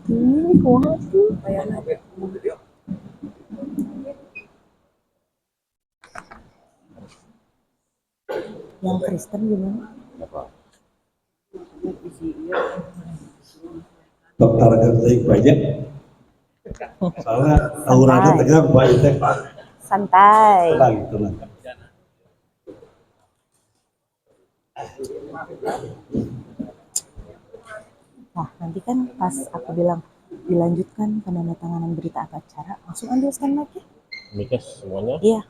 Ini kumaha tuh? Yang Kristen gimana? Dokter Gantek banyak. Soalnya auranya tegang Pak Itek. Santai. Tenang. Nah, nanti kan pas aku bilang dilanjutkan penandatanganan berita acara, langsung ambil scan mic ya? Mic-nya semuanya? Iya.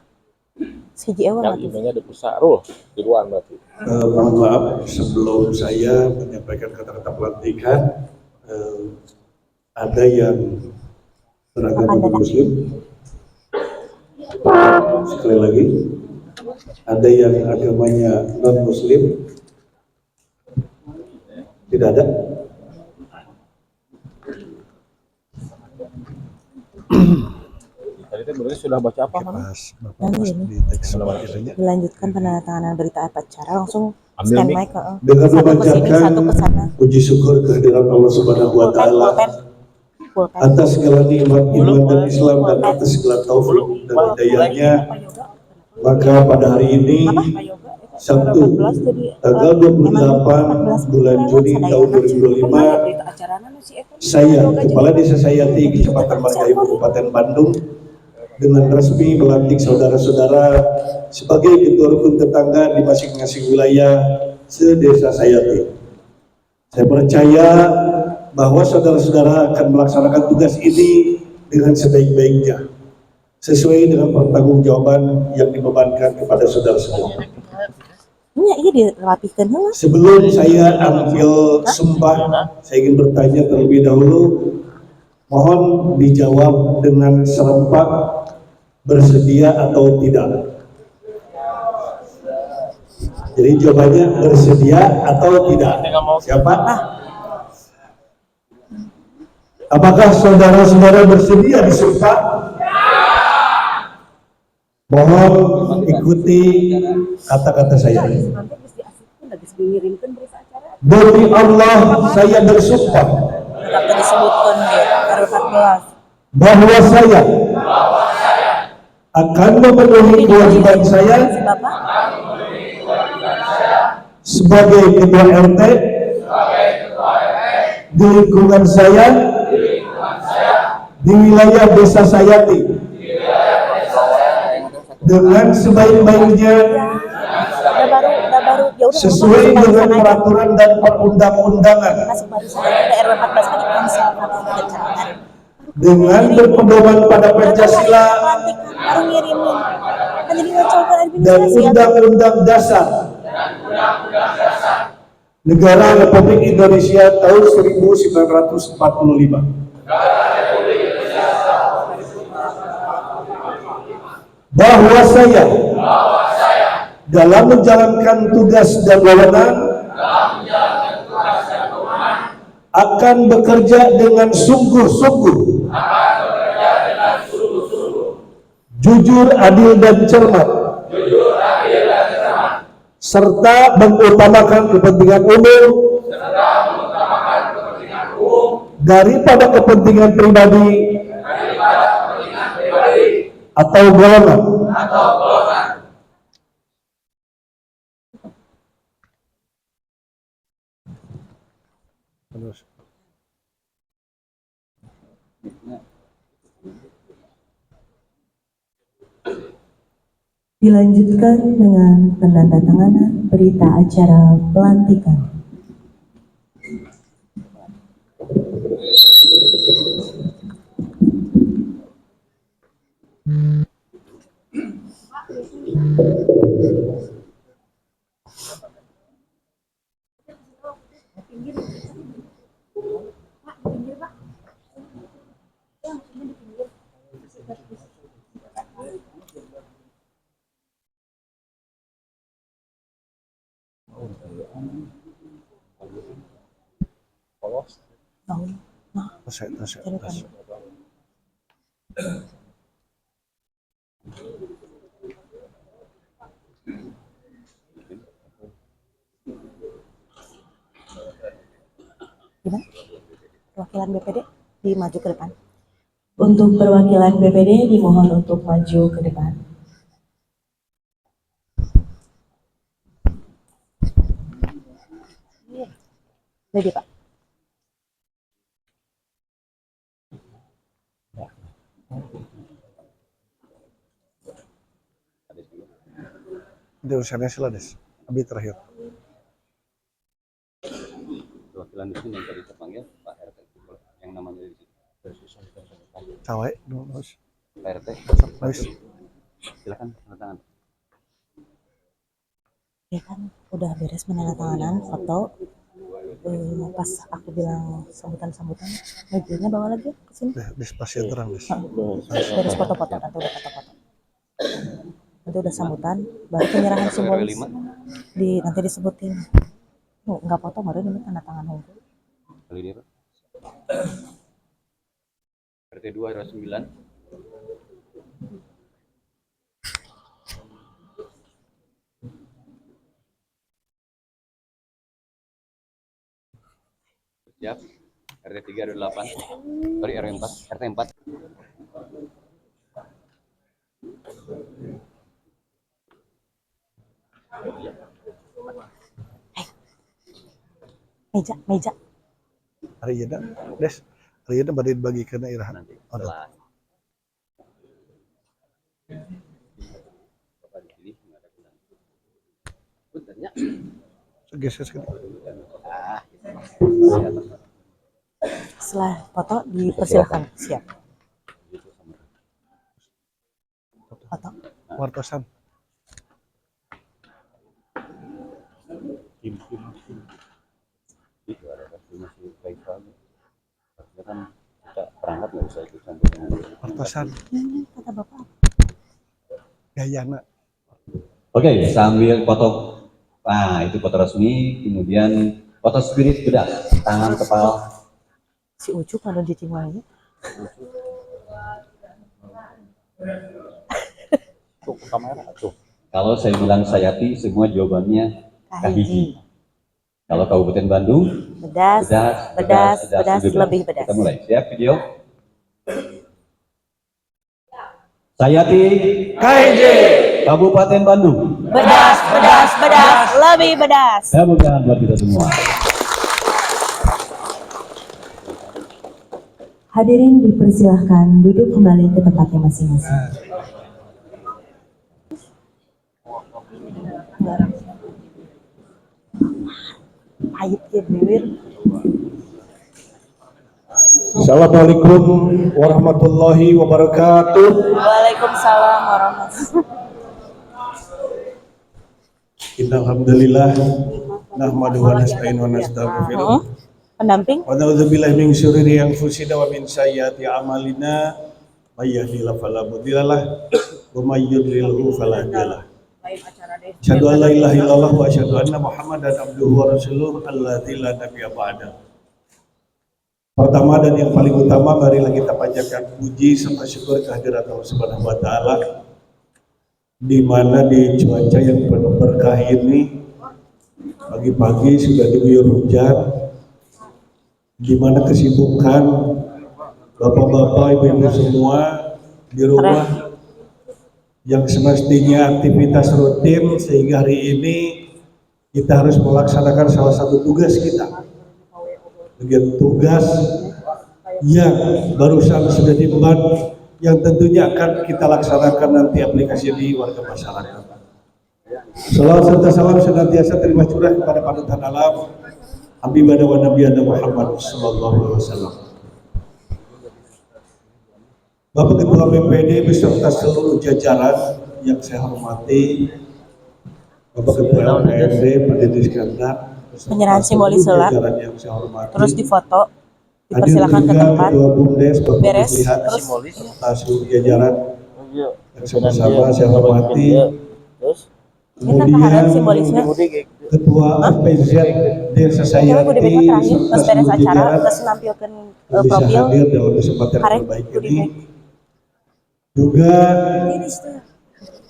Siji ewa Yang emailnya dipisah, Rul, di luar berarti. Mohon maaf sebelum saya menyampaikan kata-kata pelantikan, ada yang beragama Muslim. Sekali lagi, ada yang agamanya non Muslim. Tidak ada. Tadi berarti sudah baca apa mana? Nanti ini dilanjutkan penandatanganan berita acara langsung scan mic dengan satu ke sini satu ke sana. Puji syukur kehadiran Allah Subhanahu wa taala atas segala nikmat iman dan Islam dan atas segala taufik dan hidayahnya. Maka pada hari ini Sabtu tanggal 28 bulan Juni tahun 2025, saya Kepala Desa Sayati Kecamatan Margahayu Kabupaten Bandung dengan resmi melantik saudara-saudara sebagai ketua rukun tetangga di masing-masing wilayah se-Desa Sayati. Saya percaya bahwa saudara-saudara akan melaksanakan tugas ini dengan sebaik-baiknya, sesuai dengan pertanggungjawaban yang dibebankan kepada saudara-saudara. Iya dirapihkan lah. Sebelum saya ambil sumpah, saya ingin bertanya terlebih dahulu. Mohon dijawab dengan serempak, bersedia atau tidak. Jadi jawabannya bersedia atau tidak. Siapa? Apakah saudara-saudara bersedia disumpah? Mohon ikuti kata-kata saya. Demi Allah saya bersumpah bahwa saya akan memenuhi kewajiban saya sebagai ketua RT di lingkungan saya di wilayah Desa Sayati dengan sebaik-baiknya sesuai dengan peraturan dan perundang-undangan, dengan berpedoman pada Pancasila dan Undang-Undang Dasar Negara Republik Indonesia tahun 1945, bahwa saya dalam menjalankan tugas dan wewenang akan bekerja dengan sungguh-sungguh, jujur, adil, dan cermat, serta mengutamakan kepentingan umum daripada kepentingan pribadi atau golongan. Dilanjutkan dengan penandatanganan berita acara pelantikan. Gimana? Perwakilan BPD? maju ke depan. Untuk perwakilan BPD dimohon untuk maju ke depan. Lagi Pak. Di urusannya sila des. Abi terakhir. Perwakilan di sini yang tadi terpanggil Pak RT yang namanya di sini. Cawai dulu. Pak RT, silakan tanda tangan. Ya kan udah beres menandatanganan foto. Pas aku bilang sambutan, mobilnya bawa lagi ke sini. Des pasien terang des. Beres foto-foto, nanti udah foto-foto. Nanti udah sambutan, baru penyerahan simbolis. Nanti disebutin. Nggak foto, baru ini tanda tangan hukum. Kali ini Pak. RT 2 RW 9. Siap. RT 3 RW 8. Sorry RW 4, RT 4. Meja. Hari ini des. Hari ini badi dibagi ke daerah. Nanti setelah Bapak di sini mengadakan puntennya. Geser sedikit. Setelah foto dipersilakan. Siap. Foto. Wartosan. Itu ada masih baik banget. Karena kan kita perangkat nggak bisa ikut campur dengan Wartosan. Ini kata Bapak. Gayana. Oke, sambil foto. Nah, itu foto resmi. Kemudian foto spirit bedas, tangan kepala. Si Ucu kalau di Cimawanya. Tuh kamera tuh. Kalau saya bilang Sayati, semua jawabannya Kahiji. Kahiji. Kalau Kabupaten Bandung, Bedas, sudah. lebih bedas. Kita mulai. Siap video. Sayati, KJ. Kabupaten Bandung. Bedas, lebih bedas. Tepuk tangan buat kita semua. Hadirin dipersilahkan duduk kembali ke tempatnya masing-masing. Pahit ya bibir. Assalamualaikum warahmatullahi wabarakatuh. Waalaikumsalam warahmatullahi. Innalhamdulillah nahmaduhu wa nasta'inu wa nastaghfiruh. Pendamping. Wa na'udzubillahi min syururi anfusina wa min sayyiati a'malina. May yahdihillahu fala mudhillalah wa may yudlilhu fala hadiyalah. Asyhadu an la ilaha illallah wa asyhadu anna Muhammadan abduhu wa rasuluh alladzi la nabiyya ba'da. Pertama dan yang paling utama, marilah kita panjatkan puji serta syukur kehadirat Allah Subhanahu wa taala, di mana di cuaca yang penuh berkah ini pagi-pagi sudah diguyur hujan, di mana kesibukan bapak-bapak, ibu-ibu semua di rumah yang semestinya aktivitas rutin, sehingga hari ini kita harus melaksanakan salah satu tugas kita. Bagian tugas yang barusan sudah diemban, yang tentunya akan kita laksanakan nanti aplikasi di warga masyarakat. Salawat serta salam senantiasa terima curah kepada panutan alam Habibana wa Nabiyana Muhammad sallallahu alaihi wasallam. Bapak Ketua BPD beserta seluruh jajaran yang saya hormati, Bapak Ketua LPRD Pak Deddy Iskandar, Penyerahan simbolis sela, terus difoto, dipersilakan ke tempat, beres, terus serta seluruh jajaran yang sama-sama saya hormati. Kemudian simbolisnya. Ketua FPZ Desa Sayati terus beres acara, terus nampilkan bisa profil, hadir dalam kesempatan Arek, terbaik ini. Juga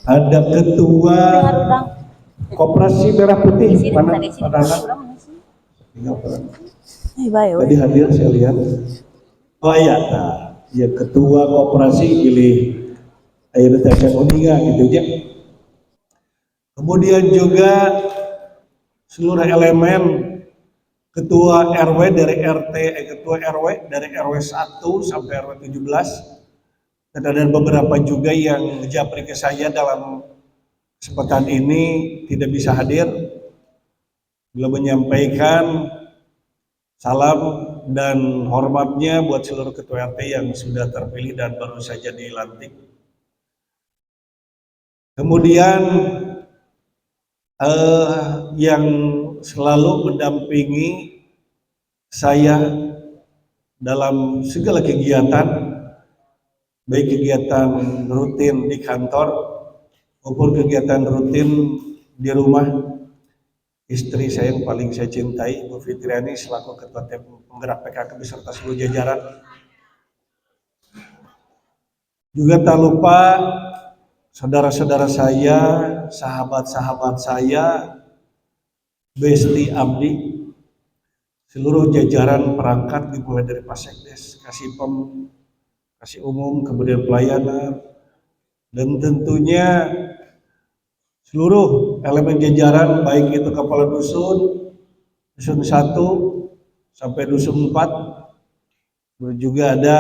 ada Ketua Koperasi Merah Putih mana Tadi hadir saya lihat. Oh iya, nah, ya ketua koperasi pilih ayeuna teh Uninga gitu aja. Kemudian juga seluruh elemen ketua RW dari ketua RW dari RW 1 sampai RW 17, dan ada beberapa juga yang japri ke saya dalam kesempatan ini tidak bisa hadir, beliau menyampaikan salam dan hormatnya buat seluruh ketua RT yang sudah terpilih dan baru saja dilantik. Kemudian yang selalu mendampingi saya dalam segala kegiatan, baik kegiatan rutin di kantor maupun kegiatan rutin di rumah, istri saya yang paling saya cintai, Bu Fitriani, selaku Ketua Tim Penggerak PKK beserta seluruh jajaran. Juga tak lupa saudara-saudara saya, sahabat-sahabat saya, Besti Abdi, seluruh jajaran perangkat dimulai dari Pasekdes, Kasipem, Kasih Umum, kemudian pelayanan, dan tentunya seluruh elemen jajaran, baik itu kepala dusun, dusun 1 sampai dusun 4, juga ada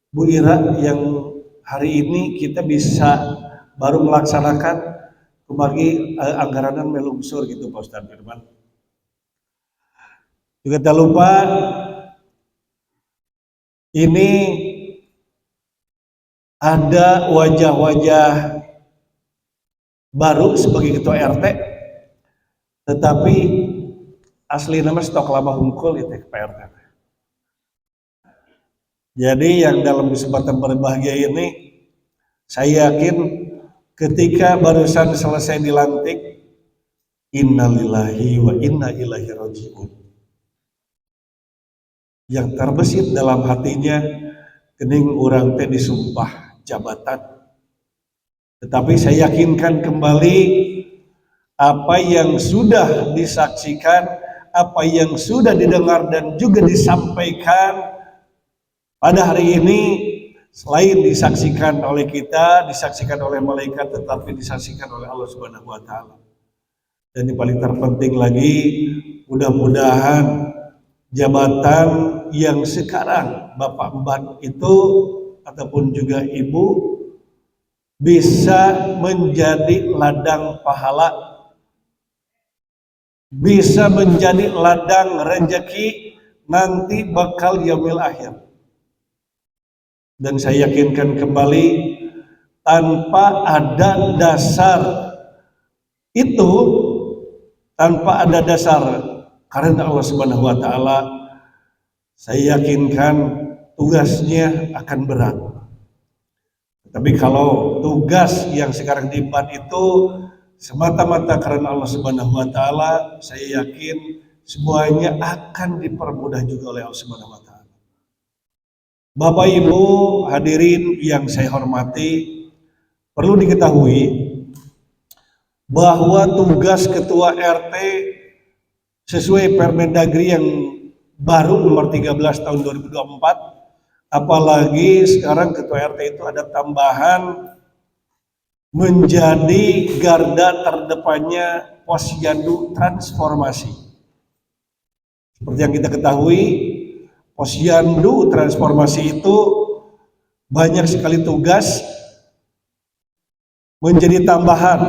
Bu Ira yang hari ini kita bisa baru melaksanakan kembali anggaran melungsur gitu Pak Ustadz Firman. Juga tak lupa ini ada wajah-wajah baru sebagai ketua RT, tetapi asli nama stok lama hungkul itu Pak RT. Jadi yang dalam kesempatan berbahagia ini, saya yakin ketika barusan selesai dilantik, innalillahi wa inna ilaihi raji'un, yang terbesit dalam hatinya, kening urang teh disumpah jabatan. Tetapi saya yakinkan kembali apa yang sudah disaksikan, apa yang sudah didengar dan juga disampaikan pada hari ini, selain disaksikan oleh kita, disaksikan oleh malaikat, tetapi disaksikan oleh Allah Subhanahu wa Ta'ala. Dan yang paling terpenting lagi, mudah-mudahan jabatan yang sekarang Bapak Emban itu ataupun juga Ibu bisa menjadi ladang pahala, bisa menjadi ladang rezeki nanti bakal yaumil akhir. Dan saya yakinkan kembali, tanpa ada dasar itu, tanpa ada dasar karena Allah Subhanahu wa Ta'ala, saya yakinkan tugasnya akan berat. Tapi kalau tugas yang sekarang diemban itu semata-mata karena Allah Subhanahu wa Ta'ala, saya yakin semuanya akan dipermudah juga oleh Allah Subhanahu wa Ta'ala. Bapak Ibu hadirin yang saya hormati, perlu diketahui bahwa tugas ketua RT sesuai Permendagri yang baru nomor 13 tahun 2024, apalagi sekarang ketua RT itu ada tambahan menjadi garda terdepannya Posyandu Transformasi. Seperti yang kita ketahui, Posyandu Transformasi itu banyak sekali tugas menjadi tambahan,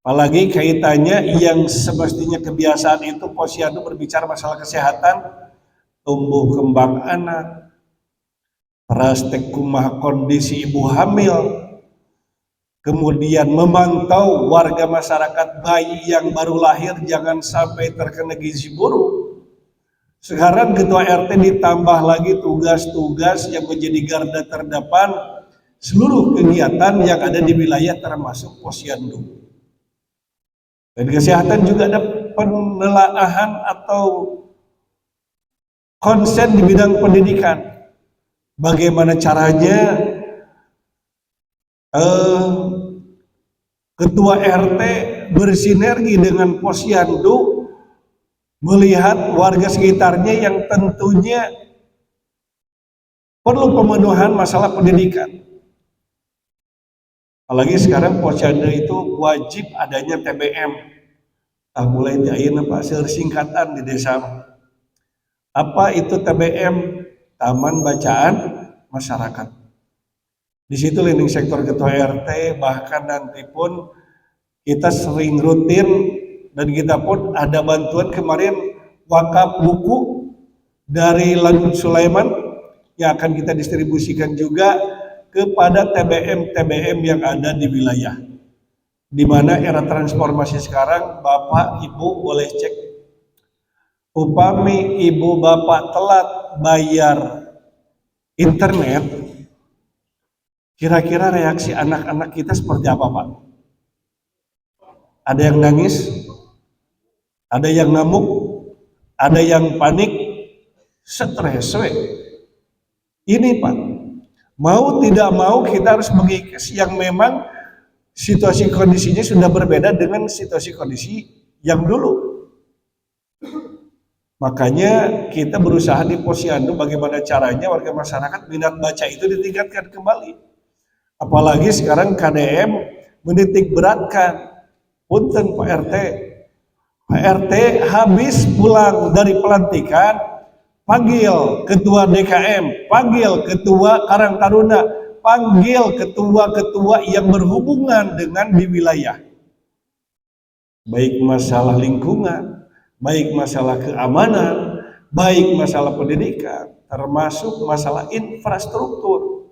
apalagi kaitannya yang semestinya kebiasaan itu Posyandu berbicara masalah kesehatan, tumbuh kembang anak, praktek kumaha kondisi ibu hamil, kemudian memantau warga masyarakat bayi yang baru lahir jangan sampai terkena gizi buruk. Sekarang ketua RT ditambah lagi tugas-tugas yang menjadi garda terdepan seluruh kegiatan yang ada di wilayah termasuk Posyandu. Dan kesehatan juga ada penelaahan atau konsen di bidang pendidikan. Bagaimana caranya ketua RT bersinergi dengan Posyandu melihat warga sekitarnya yang tentunya perlu pemenuhan masalah pendidikan. Apalagi sekarang posyandu itu wajib adanya TBM. Mulai di ayeuna Pak singkatan di desa. Apa itu TBM? Taman Bacaan Masyarakat. Di situ leading sektor ketua RT, bahkan nanti pun kita sering rutin dan kita pun ada bantuan kemarin wakaf buku dari Lanut Sulaiman yang akan kita distribusikan juga kepada TBM-TBM yang ada di wilayah. Di mana era transformasi sekarang, Bapak Ibu boleh cek, upami Ibu Bapak telat bayar internet, kira-kira reaksi anak-anak kita seperti apa, Pak? Ada yang nangis, ada yang ngamuk, ada yang panik, stres. Ini Pak, mau tidak mau kita harus mengikis yang memang situasi kondisinya sudah berbeda dengan situasi kondisi yang dulu. Makanya kita berusaha di Posyandu bagaimana caranya warga masyarakat minat baca itu ditingkatkan kembali. Apalagi sekarang KDM menitik beratkan. Punten Pak RT. Pak RT habis pulang dari pelantikan, panggil ketua DKM, panggil ketua Karang Taruna, panggil ketua-ketua yang berhubungan dengan di wilayah. Baik masalah lingkungan, baik masalah keamanan, baik masalah pendidikan, termasuk masalah infrastruktur.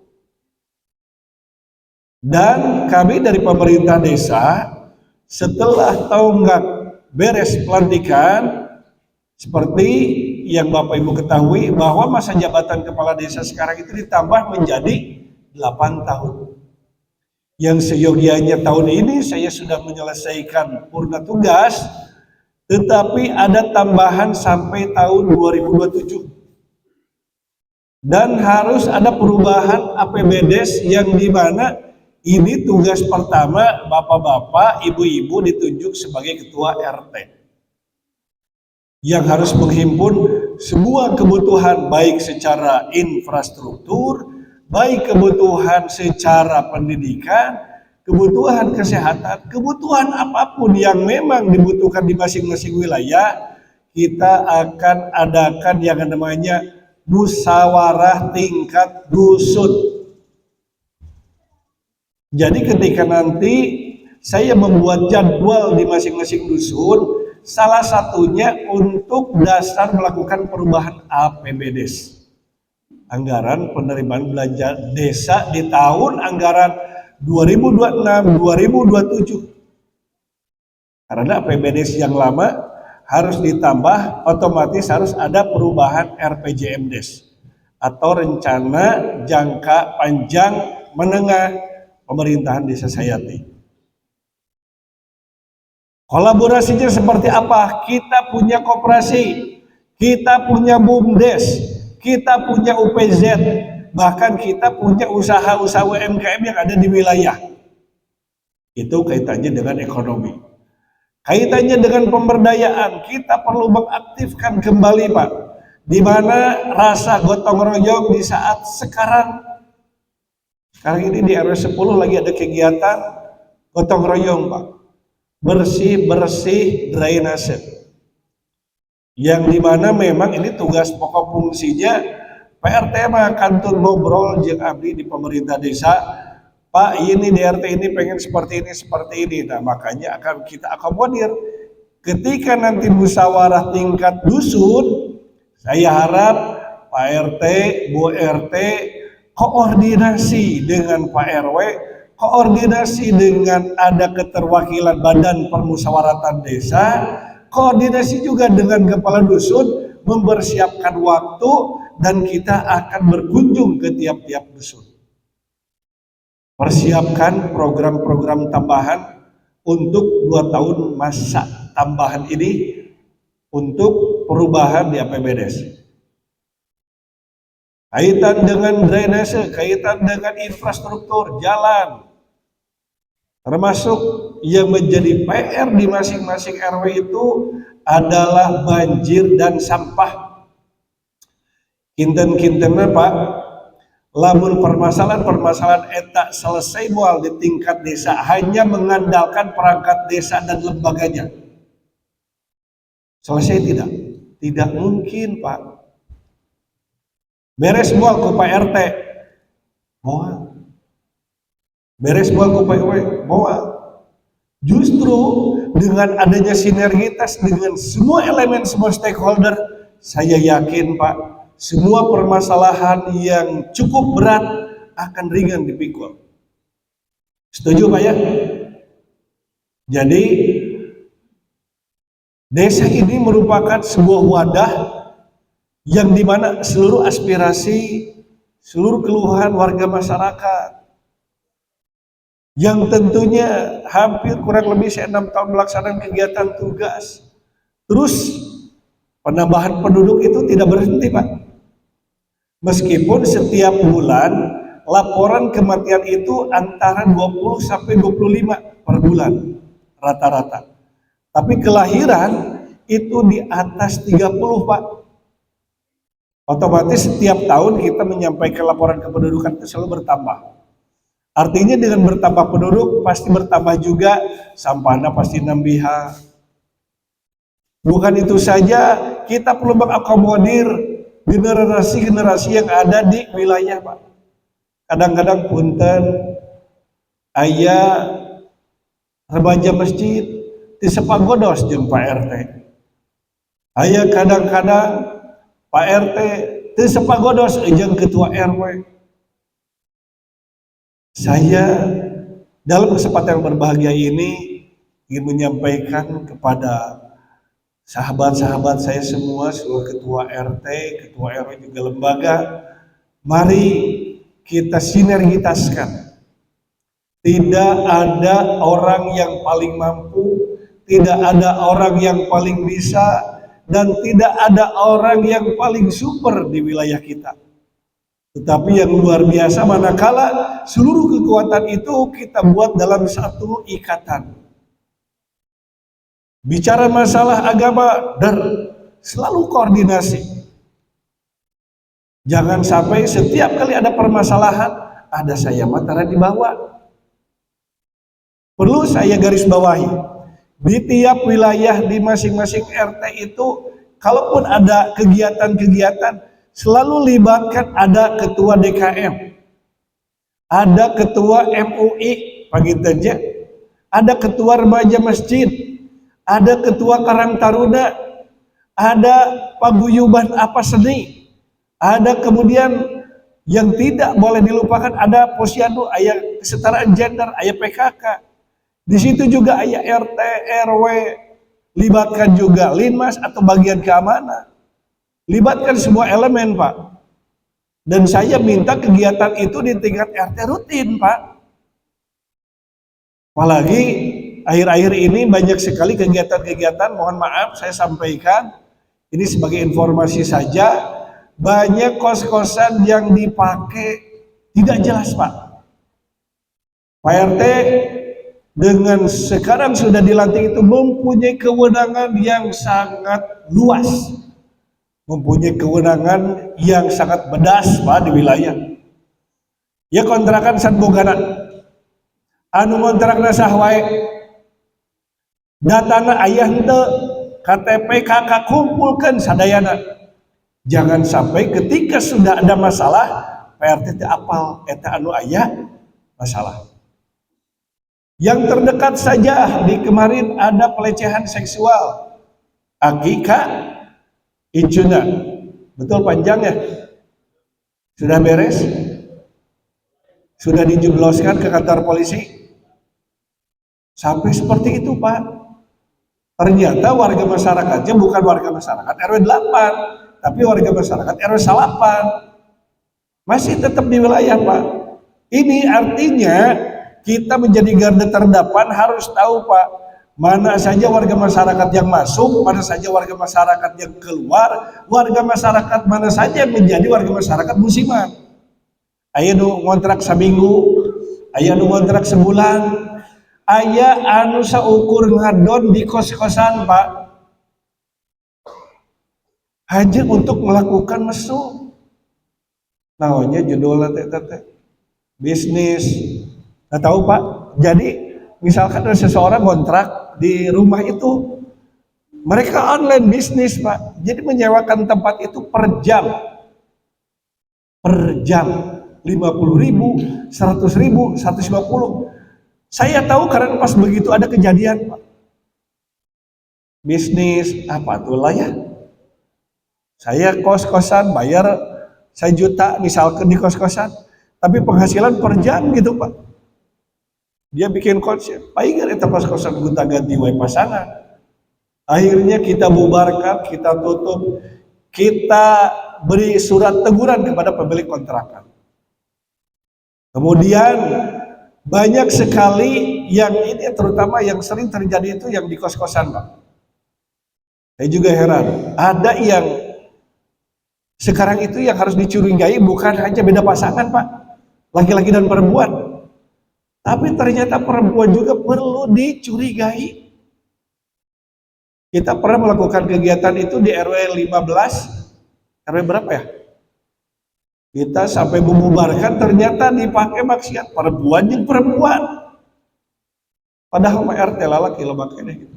Dan kami dari pemerintah desa, setelah tonggak beres pelantikan, seperti yang Bapak Ibu ketahui bahwa masa jabatan kepala desa sekarang itu ditambah menjadi 8 tahun. Yang seyogianya tahun ini saya sudah menyelesaikan purna tugas, tetapi ada tambahan sampai tahun 2027. Dan harus ada perubahan APBDes yang dimana ini tugas pertama bapak-bapak, ibu-ibu ditunjuk sebagai ketua RT. Yang harus menghimpun semua kebutuhan baik secara infrastruktur, baik kebutuhan secara pendidikan, kebutuhan kesehatan, kebutuhan apapun yang memang dibutuhkan di masing-masing wilayah, kita akan adakan yang namanya musyawarah tingkat dusun. Jadi ketika nanti saya membuat jadwal di masing-masing dusun, salah satunya untuk dasar melakukan perubahan APBDes. Anggaran penerimaan belanja desa di tahun anggaran 2026-2027. Karena APBDes yang lama harus ditambah, otomatis harus ada perubahan RPJMDes atau rencana jangka panjang menengah pemerintahan Desa Sayati. Kolaborasinya seperti apa? Kita punya koperasi, kita punya BUMDes, kita punya UPZ, bahkan kita punya usaha-usaha UMKM yang ada di wilayah. Itu kaitannya dengan ekonomi. Kaitannya dengan pemberdayaan, kita perlu mengaktifkan kembali Pak, di mana rasa gotong royong di saat sekarang ini di RW 10 lagi ada kegiatan gotong royong Pak, bersih-bersih drainase. Yang dimana memang ini tugas pokok fungsinya PRT mah kantor ngobrol jeung abdi di pemerintah desa, Pak ini di RT ini pengen seperti ini. Nah makanya akan kita akomodir. Ketika nanti musyawarah tingkat dusun, saya harap Pak RT, Bu RT koordinasi dengan Pak RW, koordinasi dengan ada keterwakilan Badan Permusyawaratan Desa, koordinasi juga dengan kepala dusun, mempersiapkan waktu dan kita akan berkunjung ke tiap-tiap dusun. Persiapkan program-program tambahan untuk 2 tahun masa tambahan ini untuk perubahan di APBDes. Kaitan dengan drainase, kaitan dengan infrastruktur, jalan, termasuk yang menjadi PR di masing-masing RW itu adalah banjir dan sampah. Kinten-kintennya Pak, lamun permasalahan-permasalahan eta selesai mual di tingkat desa hanya mengandalkan perangkat desa dan lembaganya. Selesai tidak? Tidak mungkin, Pak. Beres mual ku Pak RT, moal. Beres mual ku Pak RW, moal. Justru dengan adanya sinergitas dengan semua elemen, semua stakeholder, saya yakin Pak, semua permasalahan yang cukup berat akan ringan dipikul. Setuju Pak ya? Jadi desa ini merupakan sebuah wadah yang dimana seluruh aspirasi, seluruh keluhan warga masyarakat yang tentunya hampir kurang lebih 6 tahun melaksanakan kegiatan tugas. Terus penambahan penduduk itu tidak berhenti Pak. Meskipun setiap bulan laporan kematian itu antara 20 sampai 25 per bulan rata-rata. Tapi kelahiran itu di atas 30 Pak. Otomatis setiap tahun kita menyampaikan laporan kependudukan itu selalu bertambah. Artinya dengan bertambah penduduk pasti bertambah juga sampahnya pasti nambiha. Bukan itu saja, kita perlu mengakomodir generasi-generasi yang ada di wilayah Pak. Kadang-kadang punten aya remaja masjid disepagodos jeung Pak RT. Aya kadang-kadang Pak RT disepagodos jeung ketua RW. Saya dalam kesempatan yang berbahagia ini ingin menyampaikan kepada sahabat-sahabat saya semua, seluruh ketua RT, ketua RW juga lembaga, mari kita sinergitaskan. Tidak ada orang yang paling mampu, tidak ada orang yang paling bisa, dan tidak ada orang yang paling super di wilayah kita. Tetapi yang luar biasa manakala seluruh kekuatan itu kita buat dalam satu ikatan. Bicara masalah agama dan selalu koordinasi. Jangan sampai setiap kali ada permasalahan ada saya matara di bawah. Perlu saya garis bawahi. Di tiap wilayah di masing-masing RT itu kalaupun ada kegiatan-kegiatan selalu libatkan ada ketua DKM. Ada ketua MUI pagi saja. Ada ketua remaja masjid. Ada ketua Karang Taruna, ada paguyuban apa seni, ada kemudian yang tidak boleh dilupakan ada posyandu, ayah kesetaraan gender, ayah PKK. Di situ juga ayah RT, RW, libatkan juga Linmas atau bagian keamanan. Libatkan semua elemen Pak. Dan saya minta kegiatan itu di tingkat RT rutin Pak. Apalagi akhir-akhir ini banyak sekali kegiatan-kegiatan, mohon maaf saya sampaikan, ini sebagai informasi saja, banyak kos-kosan yang dipakai tidak jelas Pak. Pak RT dengan sekarang sudah dilantik itu mempunyai kewenangan yang sangat luas, mempunyai kewenangan yang sangat bedas Pak di wilayah. Ya kontrakan Sanbogana, anu kontrakna sahwae, datana ayah henteu KTP kakak kumpulkan sadayana. Jangan sampai ketika sudah ada masalah PRT teh apal eta anu ayah masalah. Yang terdekat saja di kemarin ada pelecehan seksual. Akika Icuna. Betul panjangnya? Sudah beres? Sudah dijebloskan ke kantor polisi? Sampai seperti itu Pak. Ternyata warga masyarakatnya bukan warga masyarakat RW 8, tapi warga masyarakat RW 8. Masih tetap di wilayah Pak. Ini artinya kita menjadi garda terdepan harus tahu Pak, mana saja warga masyarakat yang masuk, mana saja warga masyarakat yang keluar, warga masyarakat mana saja yang menjadi warga masyarakat musiman. Aya nu ngontrak seminggu, aya nu ngontrak sebulan, aya anu saukur ngadon di kos-kosan Pak, hanya untuk melakukan mesum. Naonnya judulnya teh bisnis. Nggak tahu Pak. Jadi misalkan ada seseorang kontrak di rumah itu, mereka online bisnis Pak. Jadi menyewakan tempat itu per jam. Per jam. 50.000, 100.000, 150. Saya tahu karena pas begitu ada kejadian Pak. Bisnis apa tuh lah ya. Saya kos-kosan bayar 1 juta misalkan di kos-kosan. Tapi penghasilan per jam gitu Pak. Dia bikin konsep. Palingan itu kos-kosan gonta ganti wae pasangan. Akhirnya kita bubarkan, kita tutup, kita beri surat teguran kepada pemilik kontrakan. Kemudian banyak sekali yang ini terutama yang sering terjadi itu yang di kos-kosan Pak. Saya juga heran, ada yang sekarang itu yang harus dicurigai bukan hanya beda pasangan Pak, laki-laki dan perempuan. Tapi ternyata perempuan juga perlu dicurigai. Kita pernah melakukan kegiatan itu di RW 15, RW berapa ya? Kita sampai membubarkan ternyata dipakai maksiat perempuan yang perempuan. Padahal mah RT lalaki lemaknya gitu.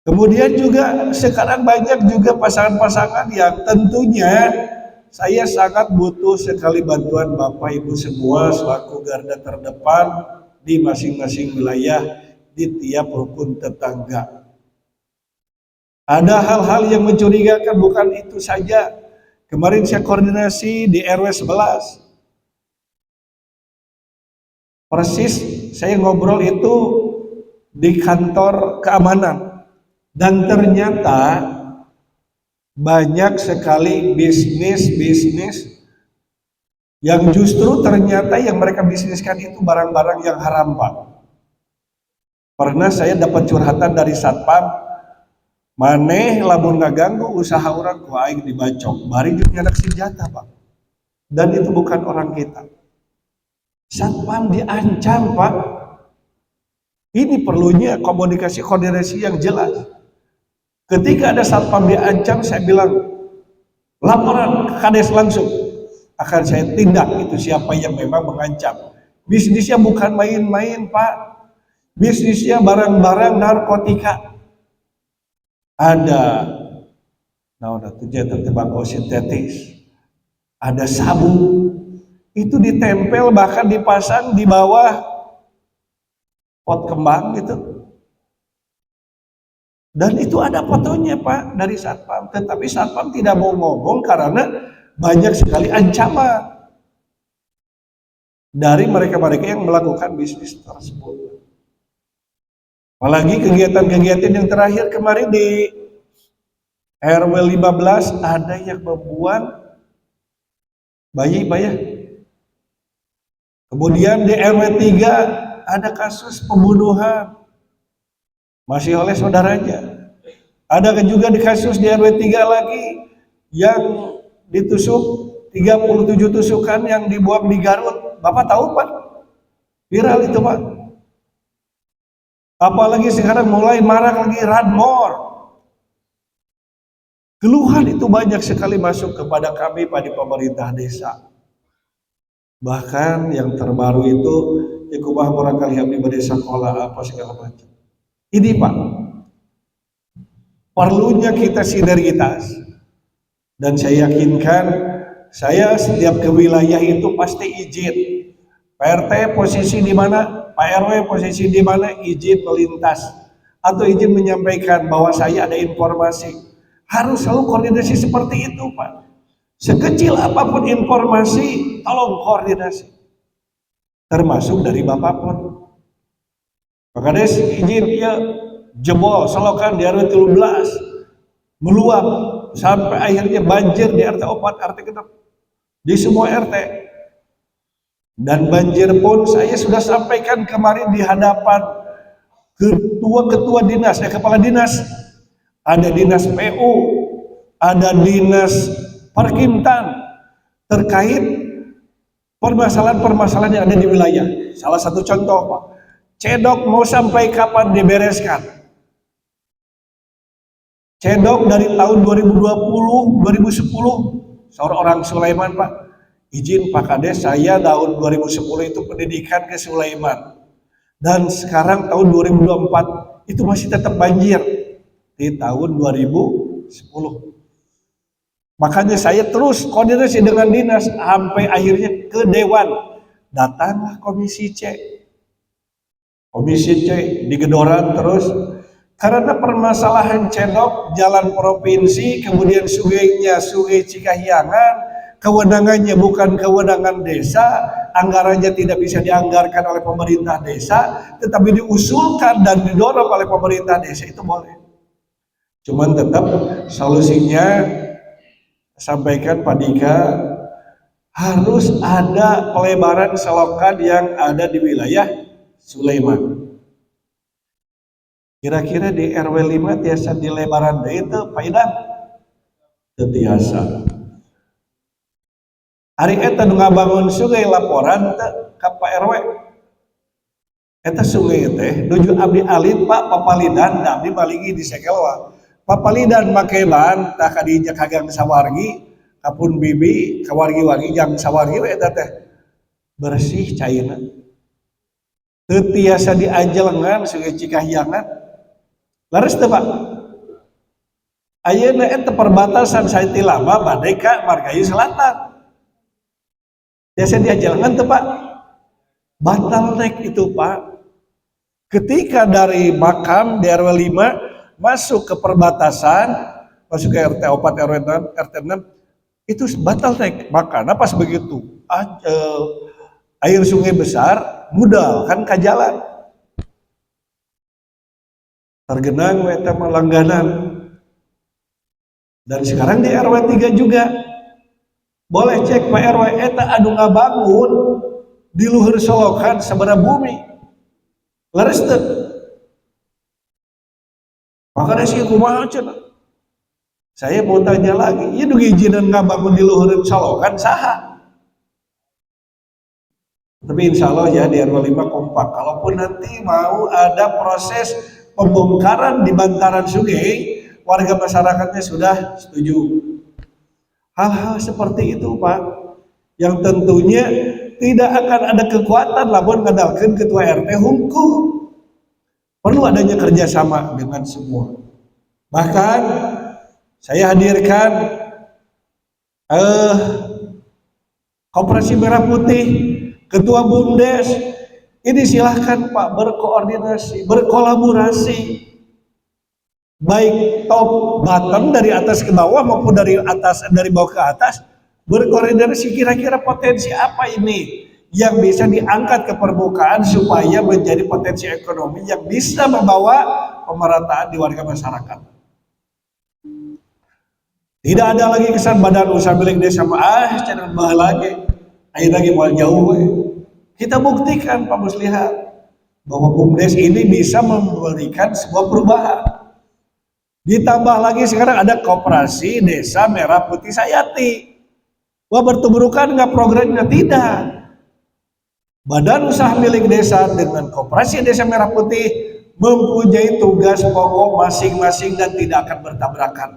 Kemudian juga sekarang banyak juga pasangan-pasangan yang tentunya saya sangat butuh sekali bantuan Bapak Ibu semua selaku garda terdepan di masing-masing wilayah di tiap rukun tetangga. Ada hal-hal yang mencurigakan, bukan itu saja. Kemarin saya koordinasi di RW 11. Persis saya ngobrol itu di kantor keamanan. Dan ternyata banyak sekali bisnis-bisnis yang justru ternyata yang mereka bisniskan itu barang-barang yang haram Pak. Pernah saya dapat curhatan dari satpam, maneh lamun ngaganggu usaha orang ku aing dibacok, bari juga nyadak senjata Pak. Dan itu bukan orang kita. Satpam diancam Pak. Ini perlunya komunikasi yang jelas. Ketika ada satpam diancam, saya bilang laporan ke Kades langsung. Akan saya tindak itu siapa yang memang mengancam. Bisnisnya bukan main-main Pak. Bisnisnya barang-barang narkotika. Ada tembakau sintetis, ada sabu, itu ditempel bahkan dipasang di bawah pot kembang gitu. Dan itu ada fotonya Pak dari satpam, tetapi satpam tidak mau ngomong karena banyak sekali ancaman dari mereka-mereka yang melakukan bisnis tersebut. Apalagi kegiatan-kegiatan yang terakhir kemarin di RW 15 ada yang membuat bayi. Kemudian di RW 3 ada kasus pembunuhan masih oleh saudaranya. Ada juga di kasus di RW 3 lagi yang ditusuk 37 tusukan yang dibuang di Garut. Bapak tahu Pak? Viral itu Pak. Apalagi sekarang mulai marak lagi Radmor. Keluhan itu banyak sekali masuk kepada kami pada pemerintah desa. Bahkan yang terbaru itu ikubah barangkali abdi bade sekolah apa segala macam. Ini Pak, perlunya kita sinergitas. Dan saya yakinkan saya setiap ke wilayah itu pasti izin. Pak RT posisi di mana? Pak RW posisi di mana, izin melintas atau izin menyampaikan bahwa saya ada informasi. Harus selalu koordinasi seperti itu Pak. Sekecil apapun informasi, tolong koordinasi. Termasuk dari Bapak pun. Pak Kades izin ya jebol selokan di RW 13 meluap sampai akhirnya banjir di RT 4, RT 6, di semua RT. Dan banjir pun saya sudah sampaikan kemarin di hadapan ketua-ketua dinas, kepala dinas. Ada dinas PU, ada dinas Perkintan terkait permasalahan-permasalahan yang ada di wilayah. Salah satu contoh Pak, cedok mau sampai kapan dibereskan? Cedok dari tahun 2020, 2010 seorang Sulaiman Pak. Izin Pak Kades, saya tahun 2010 itu pendidikan ke Sulaiman. Dan sekarang tahun 2024 itu masih tetap banjir di tahun 2010. Makanya saya terus koordinasi dengan dinas sampai akhirnya ke Dewan. Datanglah Komisi C. Komisi C digedoran terus karena permasalahan Cendok, jalan provinsi, kemudian sungainya Sungai Cikahyangan, kewenangannya bukan kewenangan desa, anggarannya tidak bisa dianggarkan oleh pemerintah desa, tetapi diusulkan dan didorong oleh pemerintah desa, itu boleh. Cuman tetap solusinya sampaikan Pak Dika, harus ada pelebaran selokan yang ada di wilayah Sulaiman. Kira-kira di RW 5 tiasa di lebaran deh itu Pak Idan? Tiasa. Hari eta nu ngabangun sungai laporan teh ka Pak RW. Eta sungai teh nuju abdi alit Pak papalidan da abdi balingi di sekelwa. Papalidan make ban tah ka diinjak hagang sawargi kapun bibi kawargi-wargi jang sawargi eta teh bersih cairna. Teu tiasa diajelengan Sungai Cikahyangan. Laras teh Pak. Ayeuna eta perbatasan Saiti Lama bade ka Margahayu Selatan. Tiasa diajelengan teh Pak. Bottleneck itu Pak. Ketika dari makam di RW 5 masuk ke perbatasan, masuk ke RT 4 RW 6, RT 6 itu bottleneck. Makanya pas begitu air sungai besar mudah kan ke jalan. Tergenang eta langganan. Dan sekarang di RW 3 juga. Boleh cek Pak RW eta anu ngabangun di luhur solokan sabaraha bumi. Laras teu. Makanya sih kumaha cenah. Saya mau tanya lagi, ieu nu ijinan ngabangun di luhur solokan saha? Tapi insya Allah ya di RW 5 kompak. Kalaupun nanti mau ada proses pembongkaran di bantaran sungai, warga masyarakatnya sudah setuju. Hal-hal seperti itu Pak, yang tentunya tidak akan ada kekuatan lamun ngandalkeun ketua RT hungkul. Perlu adanya kerjasama dengan semua. Bahkan saya hadirkan Koperasi Merah Putih, Ketua BUMDes, ini silahkan Pak berkoordinasi, berkolaborasi, baik top bottom dari atas ke bawah maupun dari bawah ke atas, berkoordinasi kira-kira potensi apa ini yang bisa diangkat ke permukaan supaya menjadi potensi ekonomi yang bisa membawa pemerataan di warga masyarakat. Tidak ada lagi kesan badan usaha milik desa cenah baheula lagi, ayeuna lagi moal jauh. Kita buktikan Pak Muslihat bahwa BUMDes ini bisa memberikan sebuah perubahan. Ditambah lagi sekarang ada Koperasi Desa Merah Putih Sayati. Wah bertubrukan nggak programnya? Tidak. Badan usaha milik desa dengan Koperasi Desa Merah Putih mempunyai tugas pokok masing-masing dan tidak akan bertabrakan.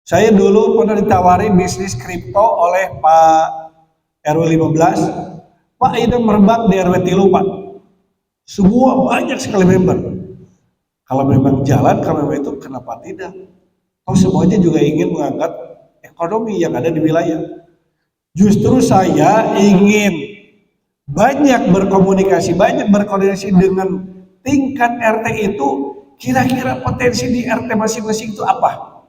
Saya dulu pernah ditawari bisnis kripto oleh Pak RW 15, Pak ini merebak di RW 3 Pak. Semua banyak sekali member. Kalau memang jalan, kalau memang itu kenapa tidak? Oh semuanya juga ingin mengangkat ekonomi yang ada di wilayah. Justru saya ingin banyak berkomunikasi, banyak berkoordinasi dengan tingkat RT itu, kira-kira potensi di RT masing-masing itu apa?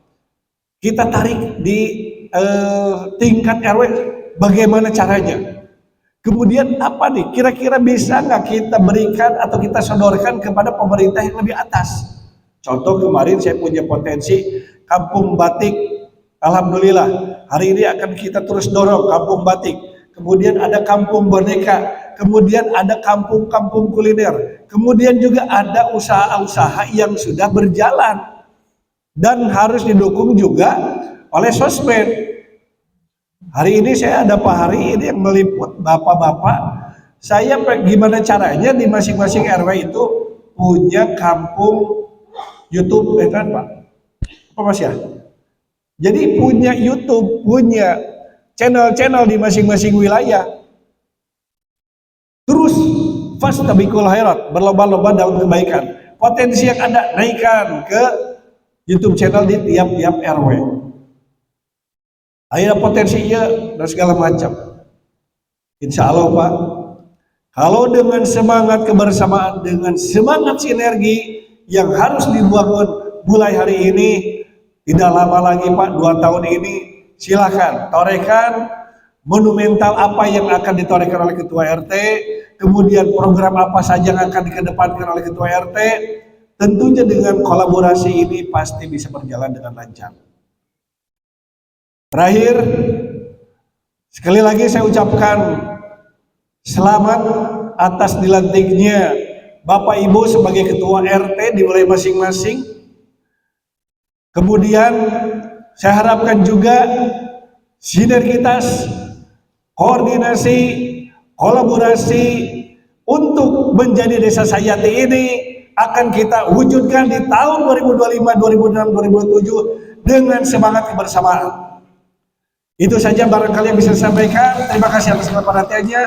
Kita tarik di tingkat RW, bagaimana caranya? Kemudian apa nih? Kira-kira bisa nggak kita berikan atau kita sodorkan kepada pemerintah yang lebih atas? Contoh kemarin saya punya potensi kampung batik. Alhamdulillah hari ini akan kita terus dorong kampung batik. Kemudian ada kampung boneka. Kemudian ada kampung-kampung kuliner. Kemudian juga ada usaha-usaha yang sudah berjalan. Dan harus didukung juga oleh sosmed. Hari ini saya ada Pak Hari ini yang meliput bapak-bapak. Saya gimana caranya di masing-masing RW itu punya kampung YouTube, kan Pak? Apa Mas ya? Jadi punya YouTube, punya channel-channel di masing-masing wilayah. Terus fastabiqul khairat, berlomba-lomba dalam kebaikan. Potensi yang ada naikkan ke YouTube channel di tiap-tiap RW. Ada potensinya dan segala macam. Insya Allah Pak, kalau dengan semangat kebersamaan, dengan semangat sinergi yang harus dibangun mulai hari ini, tidak lama lagi Pak, 2 tahun ini, silakan torekan monumental apa yang akan ditorekan oleh Ketua RT, kemudian program apa saja yang akan dikedepankan oleh Ketua RT, tentunya dengan kolaborasi ini pasti bisa berjalan dengan lancar. Terakhir, sekali lagi saya ucapkan selamat atas dilantiknya Bapak Ibu sebagai Ketua RT di wilayah masing-masing. Kemudian saya harapkan juga sinergitas, koordinasi, kolaborasi untuk menjadi Desa Sayati ini akan kita wujudkan di tahun 2025, 2026, 2027 dengan semangat kebersamaan. Itu saja barangkali yang bisa saya sampaikan. Terima kasih atas perhatiannya.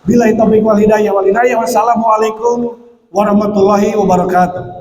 Billahi taufiq wal hidayah. Wassalamualaikum warahmatullahi wabarakatuh.